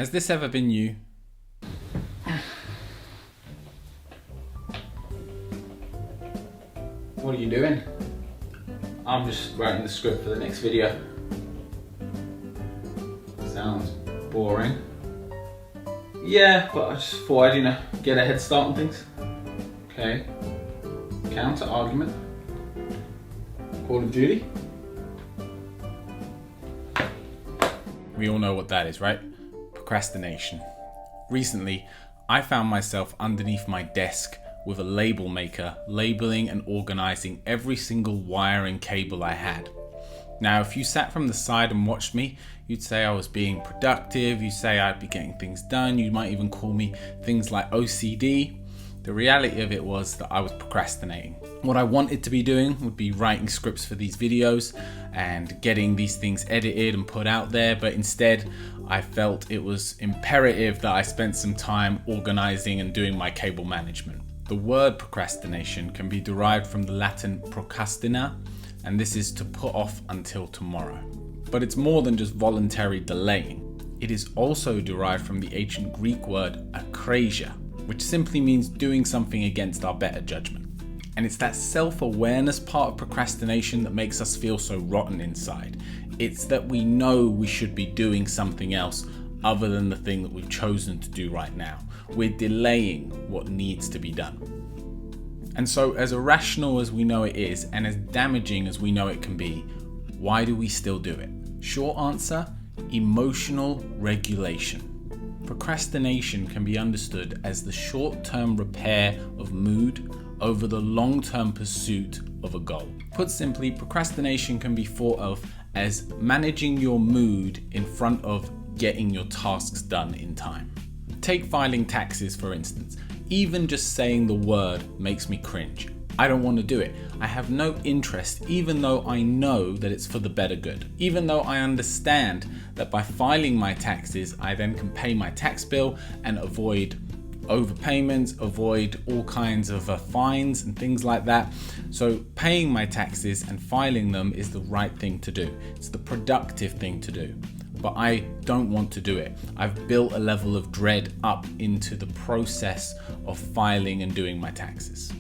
Has this ever been you? What are you doing? I'm just writing the script for the next video. Sounds boring. Yeah, but I just thought I'd, get a head start on things. Okay. Counter argument. Call of Duty. We all know what that is, right? Procrastination. Recently, I found myself underneath my desk with a label maker, labeling and organizing every single wire and cable I had. Now, if you sat from the side and watched me, you'd say I was being productive, you'd say I'd be getting things done, you might even call me things like OCD. The reality of it was that I was procrastinating. What I wanted to be doing would be writing scripts for these videos and getting these things edited and put out there, but instead I felt it was imperative that I spent some time organizing and doing my cable management. The word procrastination can be derived from the Latin procrastina, and this is to put off until tomorrow. But it's more than just voluntary delaying. It is also derived from the ancient Greek word akrasia, which simply means doing something against our better judgment. And it's that self-awareness part of procrastination that makes us feel so rotten inside. It's that we know we should be doing something else other than the thing that we've chosen to do right now. We're delaying what needs to be done. And so, as irrational as we know it is, and as damaging as we know it can be, why do we still do it? Short answer, emotional regulation. Procrastination can be understood as the short-term repair of mood over the long-term pursuit of a goal. Put simply, procrastination can be thought of as managing your mood in front of getting your tasks done in time. Take filing taxes, for instance. Even just saying the word makes me cringe. I don't want to do it. I have no interest, even though I know that it's for the better good. Even though I understand that by filing my taxes, I then can pay my tax bill and avoid overpayments, avoid all kinds of fines and things like that. So paying my taxes and filing them is the right thing to do. It's the productive thing to do. But I don't want to do it. I've built a level of dread up into the process of filing and doing my taxes.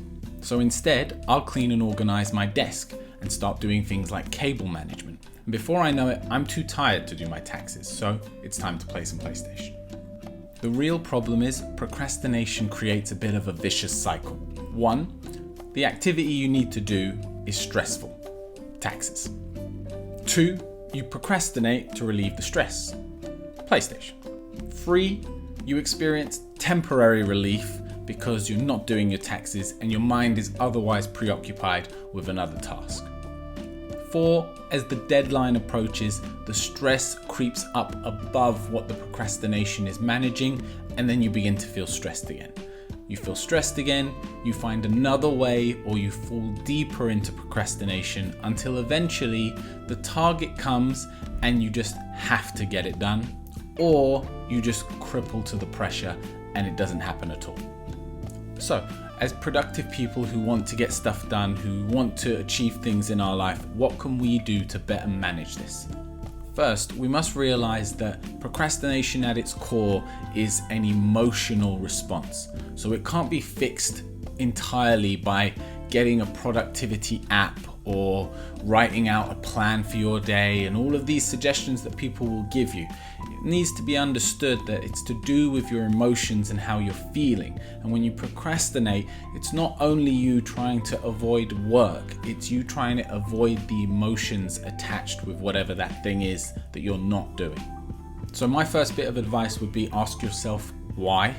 So instead, I'll clean and organize my desk and start doing things like cable management. And before I know it, I'm too tired to do my taxes, so it's time to play some PlayStation. The real problem is procrastination creates a bit of a vicious cycle. 1, the activity you need to do is stressful. Taxes. 2, you procrastinate to relieve the stress. PlayStation. 3, you experience temporary relief because you're not doing your taxes and your mind is otherwise preoccupied with another task. 4, as the deadline approaches, the stress creeps up above what the procrastination is managing, and then you begin to feel stressed again. You feel stressed again, you find another way, or you fall deeper into procrastination until eventually the target comes and you just have to get it done, or you just cripple to the pressure and it doesn't happen at all. So, as productive people who want to get stuff done, who want to achieve things in our life, what can we do to better manage this? First, we must realize that procrastination at its core is an emotional response. So it can't be fixed entirely by getting a productivity app or writing out a plan for your day and all of these suggestions that people will give you. It needs to be understood that it's to do with your emotions and how you're feeling. And when you procrastinate, it's not only you trying to avoid work, it's you trying to avoid the emotions attached with whatever that thing is that you're not doing. So my first bit of advice would be ask yourself why.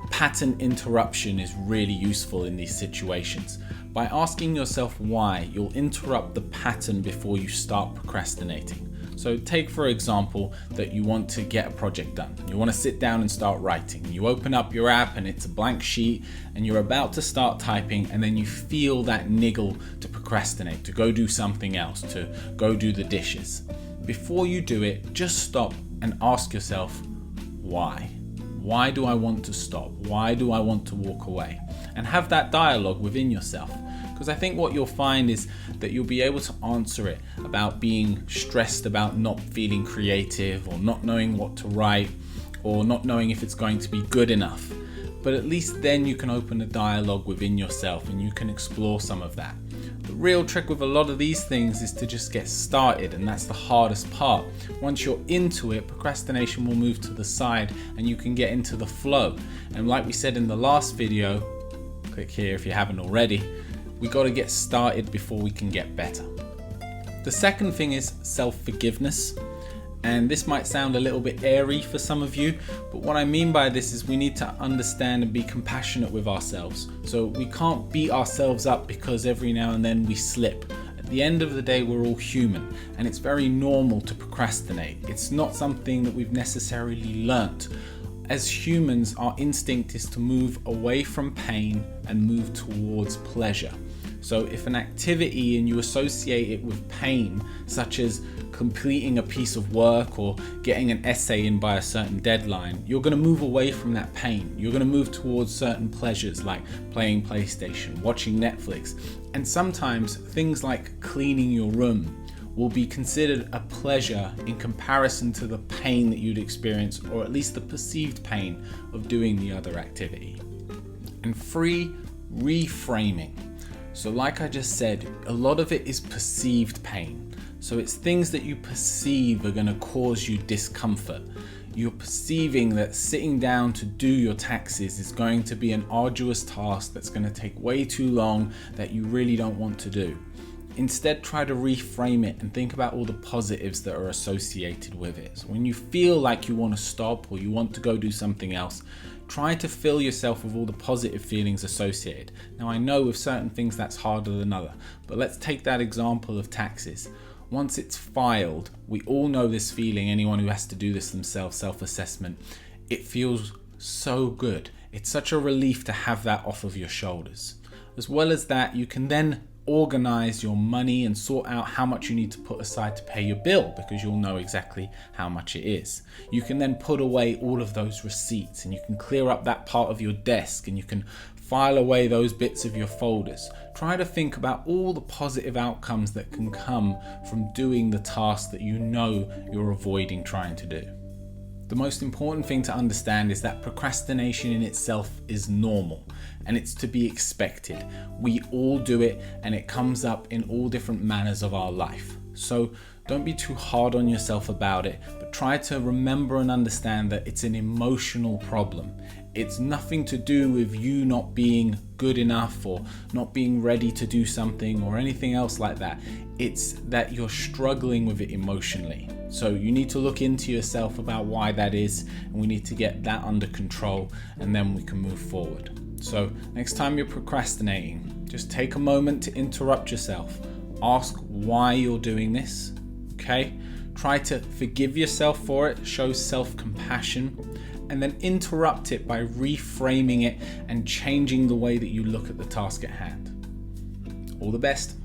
Pattern interruption is really useful in these situations. By asking yourself why, you'll interrupt the pattern before you start procrastinating. So take for example that you want to get a project done. You want to sit down and start writing. You open up your app and it's a blank sheet and you're about to start typing, and then you feel that niggle to procrastinate, to go do something else, to go do the dishes. Before you do it, just stop and ask yourself why. Why do I want to stop? Why do I want to walk away? And have that dialogue within yourself. Because I think what you'll find is that you'll be able to answer it about being stressed about not feeling creative or not knowing what to write, or not knowing if it's going to be good enough. But at least then you can open a dialogue within yourself and you can explore some of that. The real trick with a lot of these things is to just get started, and that's the hardest part. Once you're into it, procrastination will move to the side and you can get into the flow. And like we said in the last video, click here if you haven't already, we got to get started before we can get better. The second thing is self-forgiveness. And this might sound a little bit airy for some of you, but what I mean by this is we need to understand and be compassionate with ourselves. So we can't beat ourselves up because every now and then we slip. At the end of the day, we're all human, and it's very normal to procrastinate. It's not something that we've necessarily learnt. As humans, our instinct is to move away from pain and move towards pleasure. So if an activity and you associate it with pain, such as completing a piece of work or getting an essay in by a certain deadline, you're going to move away from that pain. You're going to move towards certain pleasures like playing PlayStation, watching Netflix, and sometimes things like cleaning your room will be considered a pleasure in comparison to the pain that you'd experience, or at least the perceived pain of doing the other activity. And reframing. So like I just said, a lot of it is perceived pain. So it's things that you perceive are going to cause you discomfort. You're perceiving that sitting down to do your taxes is going to be an arduous task that's going to take way too long, that you really don't want to do. Instead, try to reframe it and think about all the positives that are associated with it. So when you feel like you want to stop or you want to go do something else, try to fill yourself with all the positive feelings associated. Now I know with certain things that's harder than other, but let's take that example of taxes. Once it's filed, we all know this feeling, anyone who has to do this themselves, self-assessment, it feels so good. It's such a relief to have that off of your shoulders. As well as that, you can then organize your money and sort out how much you need to put aside to pay your bill, because you'll know exactly how much it is. You can then put away all of those receipts, and you can clear up that part of your desk, and you can file away those bits of your folders. Try to think about all the positive outcomes that can come from doing the task that you know you're avoiding trying to do. The most important thing to understand is that procrastination in itself is normal and it's to be expected. We all do it, and it comes up in all different manners of our life. So don't be too hard on yourself about it, but try to remember and understand that it's an emotional problem. It's nothing to do with you not being good enough or not being ready to do something or anything else like that. It's that you're struggling with it emotionally. So you need to look into yourself about why that is, and we need to get that under control, and then we can move forward. So next time you're procrastinating, just take a moment to interrupt yourself. Ask why you're doing this, okay? Try to forgive yourself for it, show self-compassion, and then interrupt it by reframing it and changing the way that you look at the task at hand. All the best.